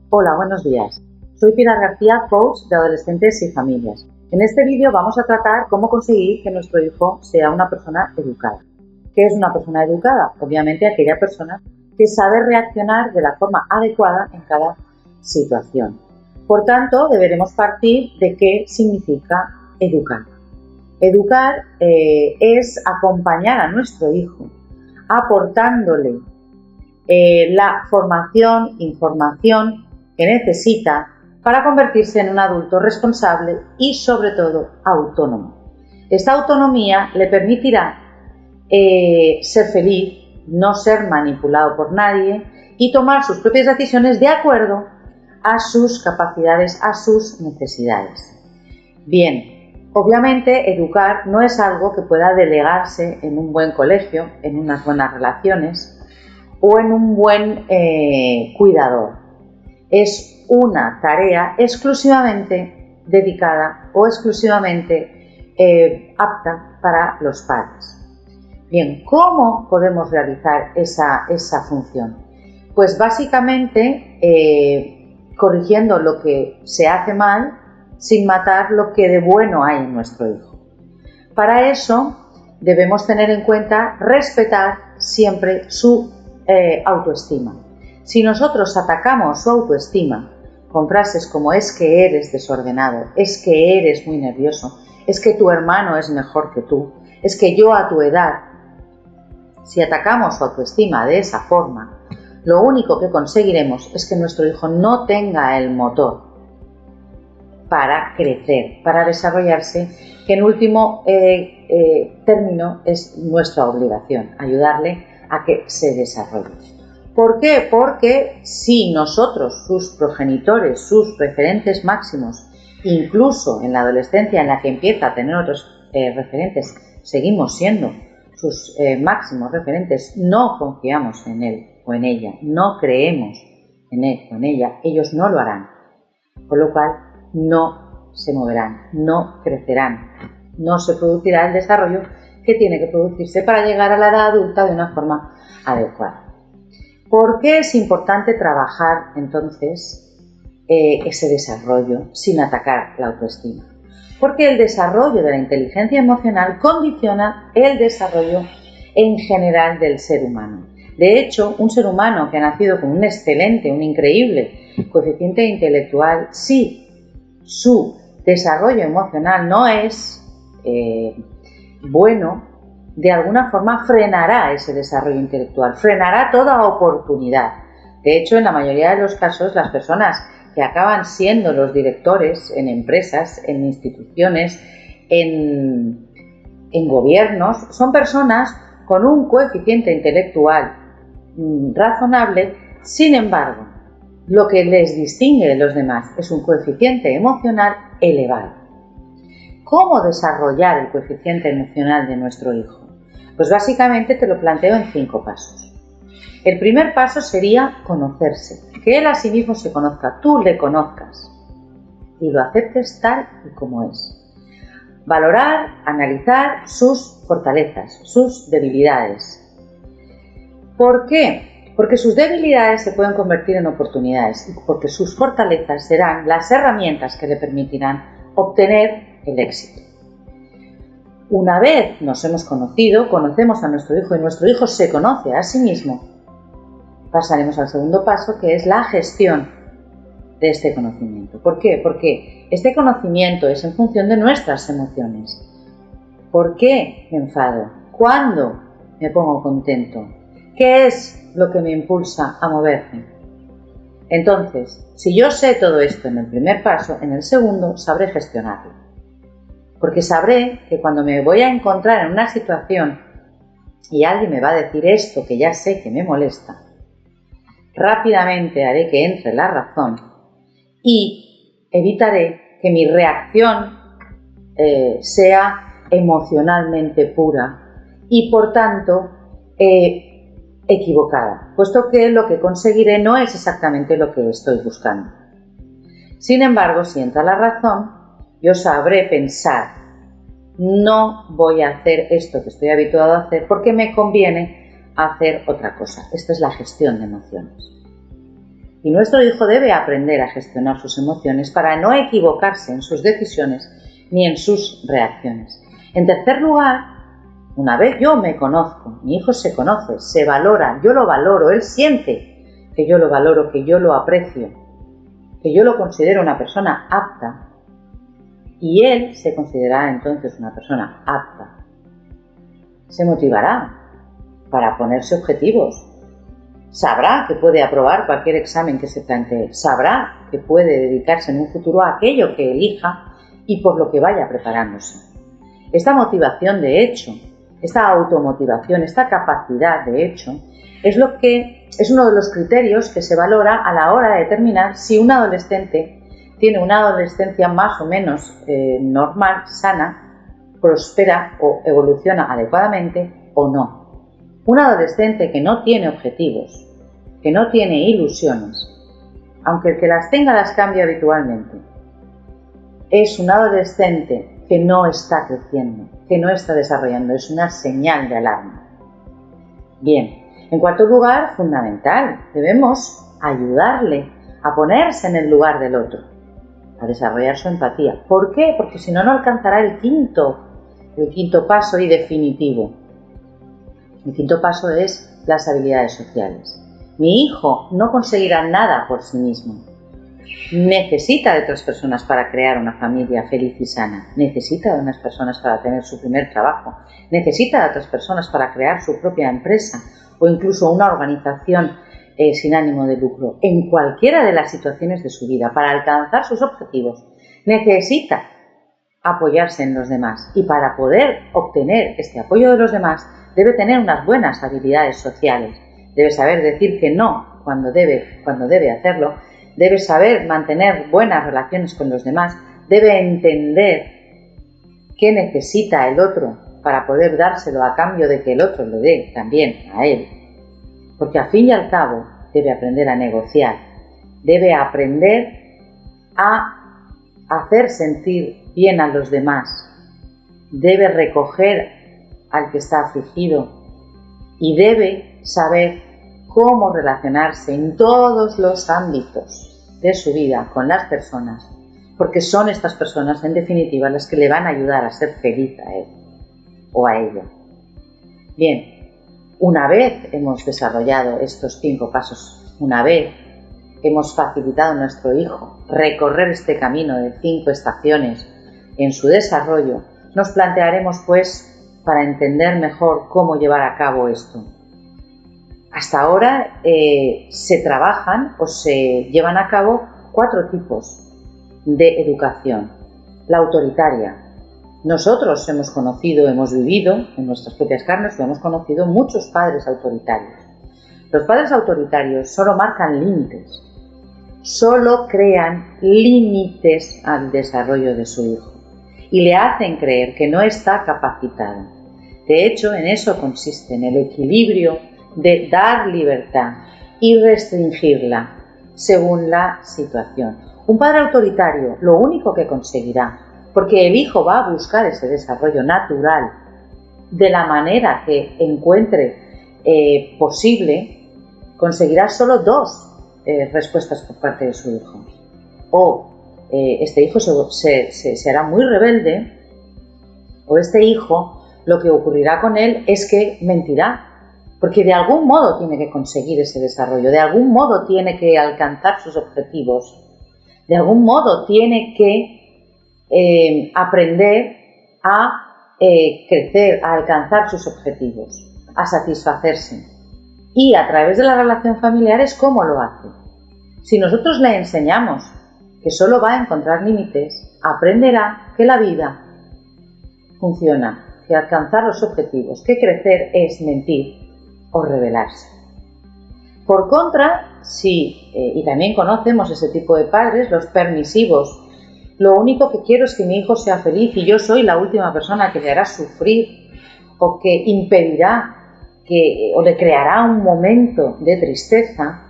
Hola, buenos días. Soy Pilar García, coach de adolescentes y familias. En este vídeo vamos a tratar cómo conseguir que nuestro hijo sea una persona educada. ¿Qué es una persona educada? Obviamente aquella persona que sabe reaccionar de la forma adecuada en cada situación. Por tanto, deberemos partir de qué significa educar. Educar es acompañar a nuestro hijo, aportándole la formación, información que necesita para convertirse en un adulto responsable y, sobre todo, autónomo. Esta autonomía le permitirá ser feliz, no ser manipulado por nadie y tomar sus propias decisiones de acuerdo a sus capacidades, a sus necesidades. Bien, obviamente educar no es algo que pueda delegarse en un buen colegio, en unas buenas relaciones o en un buen cuidador. Es una tarea exclusivamente dedicada o exclusivamente apta para los padres. Bien, ¿cómo podemos realizar esa función? Pues básicamente corrigiendo lo que se hace mal sin matar lo que de bueno hay en nuestro hijo. Para eso debemos tener en cuenta respetar siempre su autoestima. Si nosotros atacamos su autoestima con frases como es que eres desordenado, es que eres muy nervioso, es que tu hermano es mejor que tú, es que yo a tu edad, si atacamos su autoestima de esa forma, lo único que conseguiremos es que nuestro hijo no tenga el motor para crecer, para desarrollarse, que en último término es nuestra obligación, ayudarle a que se desarrolle. ¿Por qué? Porque si nosotros, sus progenitores, sus referentes máximos, incluso en la adolescencia en la que empieza a tener otros referentes, seguimos siendo sus máximos referentes, no confiamos en él o en ella, no creemos en él o en ella, ellos no lo harán. Con lo cual no se moverán, no crecerán, no se producirá el desarrollo que tiene que producirse para llegar a la edad adulta de una forma adecuada. ¿Por qué es importante trabajar entonces ese desarrollo sin atacar la autoestima? Porque el desarrollo de la inteligencia emocional condiciona el desarrollo en general del ser humano. De hecho, un ser humano que ha nacido con un excelente, un increíble coeficiente intelectual, si su desarrollo emocional no es bueno, de alguna forma frenará ese desarrollo intelectual, frenará toda oportunidad. De hecho, en la mayoría de los casos, las personas que acaban siendo los directores en empresas, en instituciones, en gobiernos, son personas con un coeficiente intelectual razonable. Sin embargo, lo que les distingue de los demás es un coeficiente emocional elevado. ¿Cómo desarrollar el coeficiente emocional de nuestro hijo? Pues básicamente te lo planteo en 5 pasos. El primer paso sería conocerse, que él a sí mismo se conozca, tú le conozcas y lo aceptes tal y como es. Valorar, analizar sus fortalezas, sus debilidades. ¿Por qué? Porque sus debilidades se pueden convertir en oportunidades y porque sus fortalezas serán las herramientas que le permitirán obtener el éxito. Una vez nos hemos conocido, conocemos a nuestro hijo y nuestro hijo se conoce a sí mismo, pasaremos al segundo paso, que es la gestión de este conocimiento. ¿Por qué? Porque este conocimiento es en función de nuestras emociones. ¿Por qué me enfado? ¿Cuándo me pongo contento? ¿Qué es lo que me impulsa a moverme? Entonces, si yo sé todo esto en el primer paso, en el segundo sabré gestionarlo. Porque sabré que cuando me voy a encontrar en una situación y alguien me va a decir esto que ya sé que me molesta, rápidamente haré que entre la razón y evitaré que mi reacción sea emocionalmente pura y por tanto equivocada, puesto que lo que conseguiré no es exactamente lo que estoy buscando. Sin embargo, si entra la razón, yo sabré pensar, no voy a hacer esto que estoy habituado a hacer porque me conviene hacer otra cosa. Esta es la gestión de emociones. Y nuestro hijo debe aprender a gestionar sus emociones para no equivocarse en sus decisiones ni en sus reacciones. En tercer lugar, una vez yo me conozco, mi hijo se conoce, se valora, yo lo valoro, él siente que yo lo valoro, que yo lo aprecio, que yo lo considero una persona apta, y él se considerará entonces una persona apta. Se motivará para ponerse objetivos. Sabrá que puede aprobar cualquier examen que se plantee. Sabrá que puede dedicarse en un futuro a aquello que elija y por lo que vaya preparándose. Esta motivación, de hecho, esta automotivación, esta capacidad, de hecho, es uno de los criterios que se valora a la hora de determinar si un adolescente tiene una adolescencia más o menos normal, sana, prospera o evoluciona adecuadamente o no. Un adolescente que no tiene objetivos, que no tiene ilusiones, aunque el que las tenga las cambia habitualmente, es un adolescente que no está creciendo, que no está desarrollando, es una señal de alarma. Bien, en cuarto lugar, fundamental, debemos ayudarle a ponerse en el lugar del otro, a desarrollar su empatía. ¿Por qué? Porque si no, no alcanzará el quinto paso y definitivo. El quinto paso es las habilidades sociales. Mi hijo no conseguirá nada por sí mismo. Necesita de otras personas para crear una familia feliz y sana. Necesita de unas personas para tener su primer trabajo. Necesita de otras personas para crear su propia empresa o incluso una organización sin ánimo de lucro. En cualquiera de las situaciones de su vida, para alcanzar sus objetivos, necesita apoyarse en los demás. Y para poder obtener este apoyo de los demás, debe tener unas buenas habilidades sociales. Debe saber decir que no cuando debe hacerlo. Debe saber mantener buenas relaciones con los demás. Debe entender qué necesita el otro para poder dárselo a cambio de que el otro le dé también a él. Porque al fin y al cabo debe aprender a negociar. Debe aprender a hacer sentir bien a los demás. Debe recoger al que está afligido y debe saber cómo relacionarse en todos los ámbitos de su vida con las personas, porque son estas personas en definitiva las que le van a ayudar a ser feliz a él o a ella. Bien, una vez hemos desarrollado estos 5 pasos, una vez hemos facilitado a nuestro hijo recorrer este camino de 5 estaciones en su desarrollo, nos plantearemos pues para entender mejor cómo llevar a cabo esto. Hasta ahora se trabajan o se llevan a cabo 4 tipos de educación. La autoritaria. Nosotros hemos vivido en nuestras propias carnes, hemos conocido muchos padres autoritarios. Los padres autoritarios solo marcan límites, solo crean límites al desarrollo de su hijo y le hacen creer que no está capacitado. De hecho, en eso consiste, en el equilibrio de dar libertad y restringirla según la situación. Un padre autoritario lo único que conseguirá, porque el hijo va a buscar ese desarrollo natural de la manera que encuentre posible, conseguirá solo 2 respuestas por parte de su hijo. O este hijo se hará muy rebelde, o este hijo, lo que ocurrirá con él es que mentirá, porque de algún modo tiene que conseguir ese desarrollo, de algún modo tiene que alcanzar sus objetivos, de algún modo tiene que aprender a crecer, a alcanzar sus objetivos, a satisfacerse. Y a través de la relación familiar es cómo lo hace. Si nosotros le enseñamos que solo va a encontrar límites, aprenderá que la vida funciona, que alcanzar los objetivos, que crecer es mentir o rebelarse. Por contra, y también conocemos ese tipo de padres, los permisivos. Lo único que quiero es que mi hijo sea feliz y yo soy la última persona que le hará sufrir o que impedirá o le creará un momento de tristeza.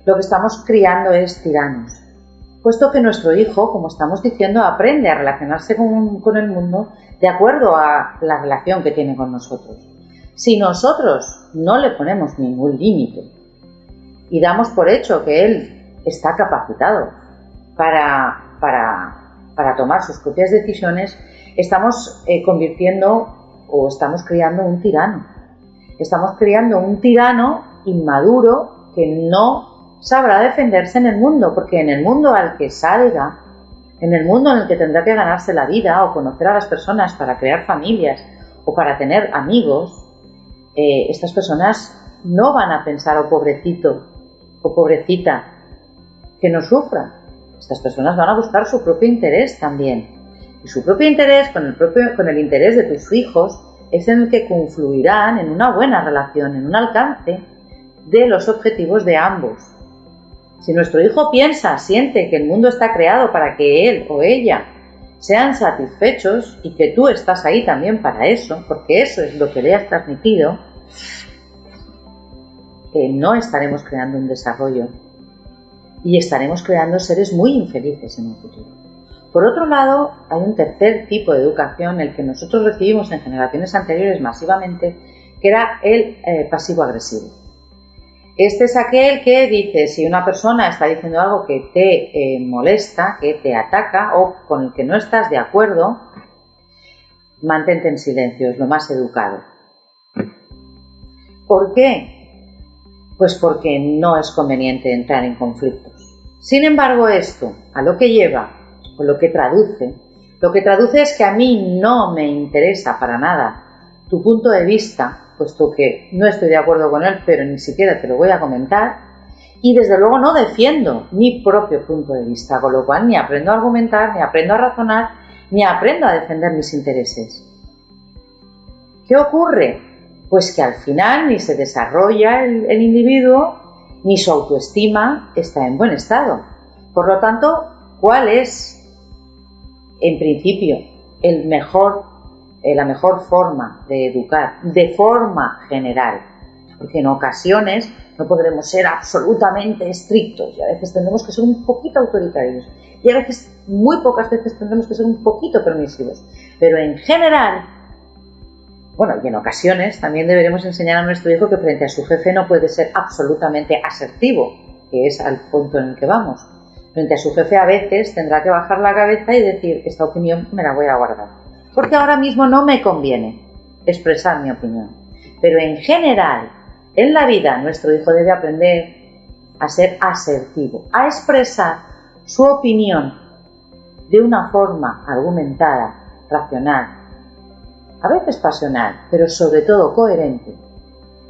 Lo que estamos criando es tiranos. Puesto que nuestro hijo, como estamos diciendo, aprende a relacionarse con el mundo de acuerdo a la relación que tiene con nosotros. Si nosotros no le ponemos ningún límite y damos por hecho que él está capacitado para tomar sus propias decisiones, estamos convirtiendo o estamos creando un tirano. Estamos creando un tirano inmaduro que no sabrá defenderse en el mundo, porque en el mundo al que salga, en el mundo en el que tendrá que ganarse la vida o conocer a las personas para crear familias o para tener amigos, estas personas no van a pensar, oh pobrecito o pobrecita, que no sufra. Estas personas van a buscar su propio interés también. Y su propio interés con el interés de tus hijos es en el que confluirán en una buena relación, en un alcance de los objetivos de ambos. Si nuestro hijo piensa, siente que el mundo está creado para que él o ella sean satisfechos y que tú estás ahí también para eso, porque eso es lo que le has transmitido, no estaremos creando un desarrollo y estaremos creando seres muy infelices en el futuro. Por otro lado, hay un tercer tipo de educación, el que nosotros recibimos en generaciones anteriores masivamente, que era el pasivo-agresivo. Este es aquel que dice, si una persona está diciendo algo que te molesta, que te ataca o con el que no estás de acuerdo, mantente en silencio, es lo más educado. ¿Por qué? Pues porque no es conveniente entrar en conflictos. Sin embargo, esto, a lo que lleva, o lo que traduce es que a mí no me interesa para nada tu punto de vista, puesto que no estoy de acuerdo con él, pero ni siquiera te lo voy a comentar, y desde luego no defiendo mi propio punto de vista, con lo cual ni aprendo a argumentar, ni aprendo a razonar, ni aprendo a defender mis intereses. ¿Qué ocurre? Pues que al final ni se desarrolla el individuo, ni su autoestima está en buen estado. Por lo tanto, ¿cuál es, en principio, la mejor forma de educar de forma general? Porque en ocasiones no podremos ser absolutamente estrictos y a veces tendremos que ser un poquito autoritarios y a veces, muy pocas veces, tendremos que ser un poquito permisivos. Pero en general, y en ocasiones también deberemos enseñar a nuestro hijo que frente a su jefe no puede ser absolutamente asertivo, que es al punto en el que vamos. Frente a su jefe a veces tendrá que bajar la cabeza y decir, esta opinión me la voy a guardar, porque ahora mismo no me conviene expresar mi opinión. Pero en general, en la vida, nuestro hijo debe aprender a ser asertivo, a expresar su opinión de una forma argumentada, racional, a veces pasional, pero sobre todo coherente,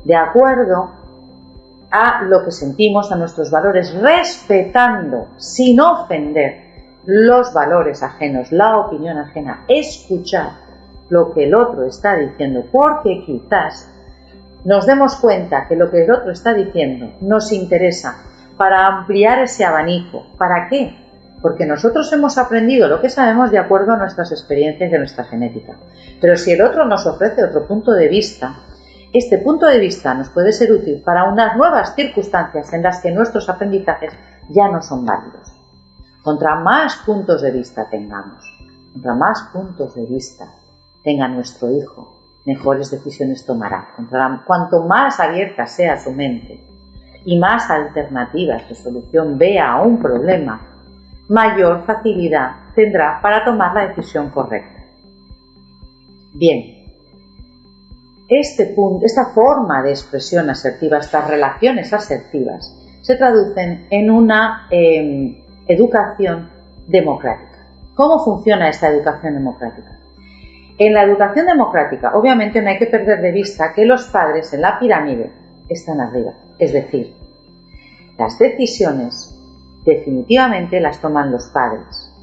de acuerdo a lo que sentimos, a nuestros valores, respetando, sin ofender, los valores ajenos, la opinión ajena, escuchar lo que el otro está diciendo, porque quizás nos demos cuenta que lo que el otro está diciendo nos interesa para ampliar ese abanico. ¿Para qué? Porque nosotros hemos aprendido lo que sabemos de acuerdo a nuestras experiencias y a nuestra genética. Pero si el otro nos ofrece otro punto de vista, este punto de vista nos puede ser útil para unas nuevas circunstancias en las que nuestros aprendizajes ya no son válidos. Contra más puntos de vista tengamos, contra más puntos de vista tenga nuestro hijo, mejores decisiones tomará. Cuanto más abierta sea su mente y más alternativas de solución vea a un problema, mayor facilidad tendrá para tomar la decisión correcta. Bien, esta forma de expresión asertiva, estas relaciones asertivas, se traducen en una educación democrática. ¿Cómo funciona esta educación democrática? En la educación democrática, obviamente, no hay que perder de vista que los padres en la pirámide están arriba. Es decir, las decisiones definitivamente las toman los padres.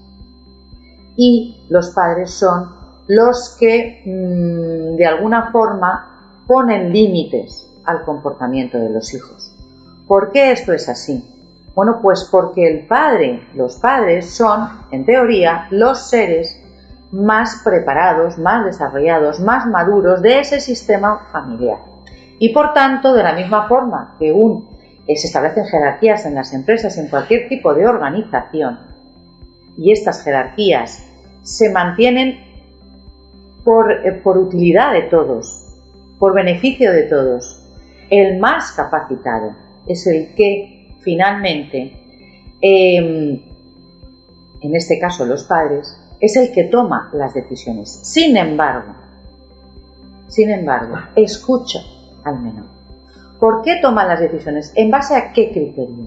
Y los padres son los que, de alguna forma, ponen límites al comportamiento de los hijos. ¿Por qué esto es así? Bueno, pues porque los padres son, en teoría, los seres más preparados, más desarrollados, más maduros de ese sistema familiar. Y por tanto, de la misma forma que se establecen jerarquías en las empresas, en cualquier tipo de organización, y estas jerarquías se mantienen por utilidad de todos, por beneficio de todos, el más capacitado es el que finalmente en este caso los padres, es el que toma las decisiones. Sin embargo, escucha al menor. ¿Por qué toma las decisiones? ¿En base a qué criterio?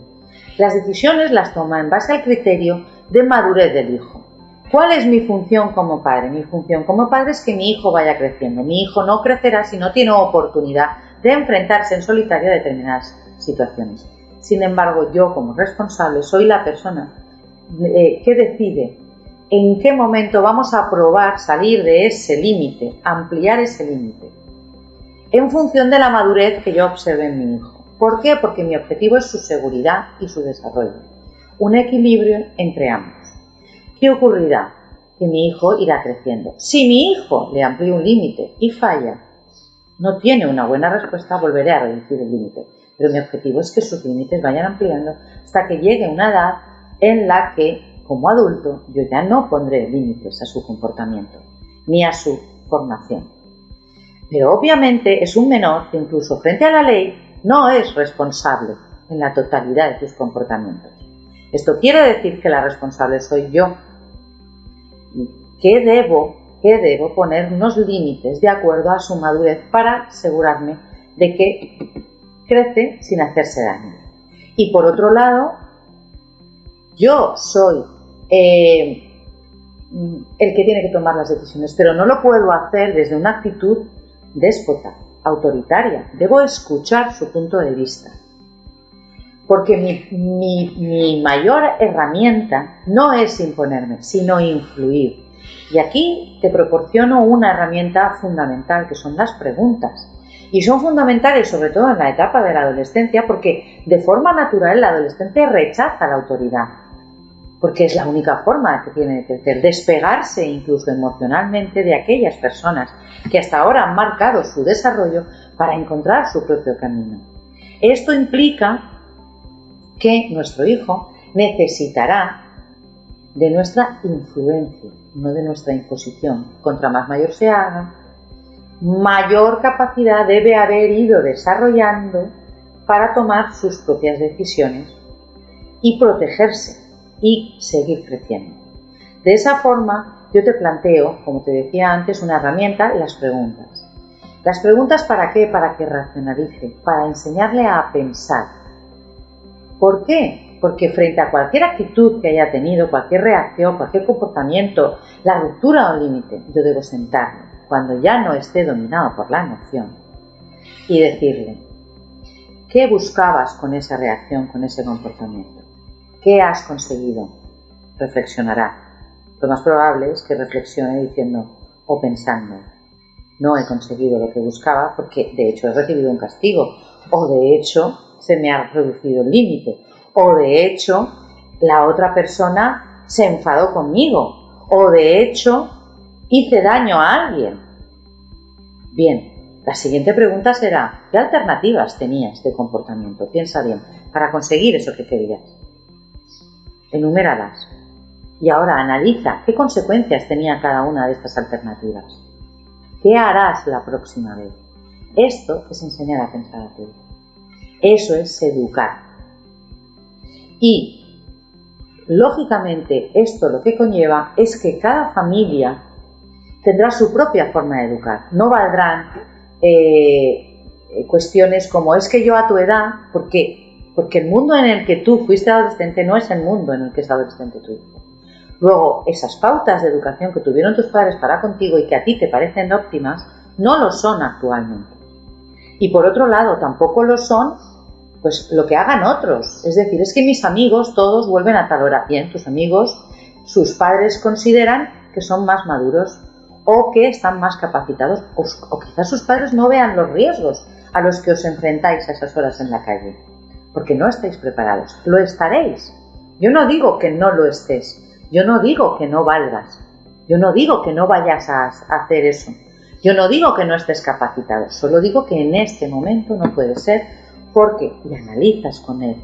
Las decisiones las toma en base al criterio de madurez del hijo. ¿Cuál es mi función como padre? Mi función como padre es que mi hijo vaya creciendo. Mi hijo no crecerá si no tiene oportunidad de enfrentarse en solitario a determinadas situaciones. Sin embargo, yo como responsable soy la persona que decide en qué momento vamos a probar salir de ese límite, ampliar ese límite, en función de la madurez que yo observe en mi hijo. ¿Por qué? Porque mi objetivo es su seguridad y su desarrollo. Un equilibrio entre ambos. ¿Qué ocurrirá? Que mi hijo irá creciendo. Si mi hijo le amplía un límite y falla, no tiene una buena respuesta, volveré a reducir el límite. Pero mi objetivo es que sus límites vayan ampliando hasta que llegue una edad en la que, como adulto, yo ya no pondré límites a su comportamiento ni a su formación. Pero obviamente es un menor que incluso frente a la ley no es responsable en la totalidad de sus comportamientos. Esto quiere decir que la responsable soy yo. Que debo poner unos límites de acuerdo a su madurez para asegurarme de que crece sin hacerse daño. Y por otro lado, yo soy el que tiene que tomar las decisiones, pero no lo puedo hacer desde una actitud déspota, autoritaria. Debo escuchar su punto de vista. Porque mi mayor herramienta no es imponerme, sino influir. Y aquí te proporciono una herramienta fundamental, que son las preguntas. Y son fundamentales sobre todo en la etapa de la adolescencia, porque de forma natural el adolescente rechaza la autoridad. Porque es la única forma que tiene de crecer, despegarse incluso emocionalmente de aquellas personas que hasta ahora han marcado su desarrollo para encontrar su propio camino. Esto implica que nuestro hijo necesitará de nuestra influencia, no de nuestra imposición. Contra más mayor se haga, mayor capacidad debe haber ido desarrollando para tomar sus propias decisiones y protegerse y seguir creciendo. De esa forma, yo te planteo, como te decía antes, una herramienta, las preguntas. ¿Las preguntas para qué? Para que racionalice, para enseñarle a pensar. ¿Por qué? Porque frente a cualquier actitud que haya tenido, cualquier reacción, cualquier comportamiento, la ruptura o límite, yo debo sentarme cuando ya no esté dominado por la emoción y decirle, ¿qué buscabas con esa reacción, con ese comportamiento? ¿Qué has conseguido? Reflexionará. Lo más probable es que reflexione diciendo o pensando, no he conseguido lo que buscaba porque de hecho he recibido un castigo, o de hecho se me ha reducido el límite, o de hecho la otra persona se enfadó conmigo, o de hecho hice daño a alguien. Bien, la siguiente pregunta será, ¿qué alternativas tenías de comportamiento? Piensa bien, para conseguir eso que querías. Enuméralas. Y ahora analiza qué consecuencias tenía cada una de estas alternativas. ¿Qué harás la próxima vez? Esto es enseñar a pensar a tu hijo. Eso es educar. Y, lógicamente, esto lo que conlleva es que cada familia tendrá su propia forma de educar. No valdrán cuestiones como es que yo a tu edad, porque el mundo en el que tú fuiste adolescente no es el mundo en el que es adolescente tu hijo. Luego, esas pautas de educación que tuvieron tus padres para contigo y que a ti te parecen óptimas, no lo son actualmente. Y por otro lado, tampoco lo son pues lo que hagan otros. Es decir, es que mis amigos todos vuelven a tal hora. Bien, tus amigos, sus padres consideran que son más maduros o que están más capacitados, o quizás sus padres no vean los riesgos a los que os enfrentáis a esas horas en la calle, porque no estáis preparados. Lo estaréis. Yo no digo que no lo estés. Yo no digo que no valgas. Yo no digo que no vayas a hacer eso. Yo no digo que no estés capacitado. Solo digo que en este momento no puede ser porque y analizas con él.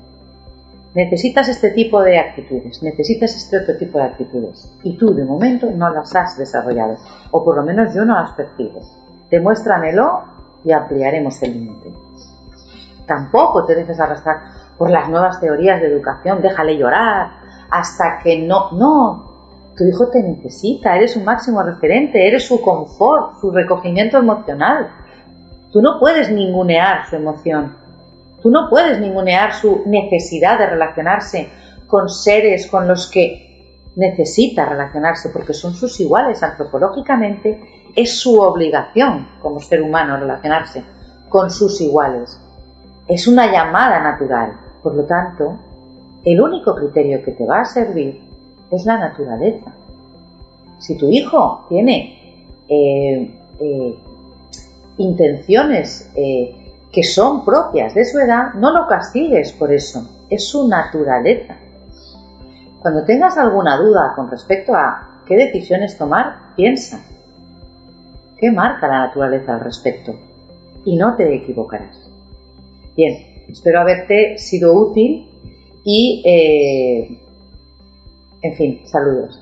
Necesitas este tipo de actitudes, necesitas este otro tipo de actitudes y tú de momento no las has desarrollado o por lo menos yo no las percibo. Demuéstramelo y ampliaremos el límite. Tampoco te dejes arrastrar por las nuevas teorías de educación, déjale llorar, hasta que no, tu hijo te necesita, eres su máximo referente, eres su confort, su recogimiento emocional. Tú no puedes ningunear su emoción, tú no puedes ningunear su necesidad de relacionarse con seres con los que necesita relacionarse, porque son sus iguales antropológicamente, es su obligación como ser humano relacionarse con sus iguales. Es una llamada natural, por lo tanto, el único criterio que te va a servir es la naturaleza. Si tu hijo tiene intenciones que son propias de su edad, no lo castigues por eso, es su naturaleza. Cuando tengas alguna duda con respecto a qué decisiones tomar, piensa, ¿qué marca la naturaleza al respecto? Y no te equivocarás. Bien, espero haberte sido útil y, en fin, saludos.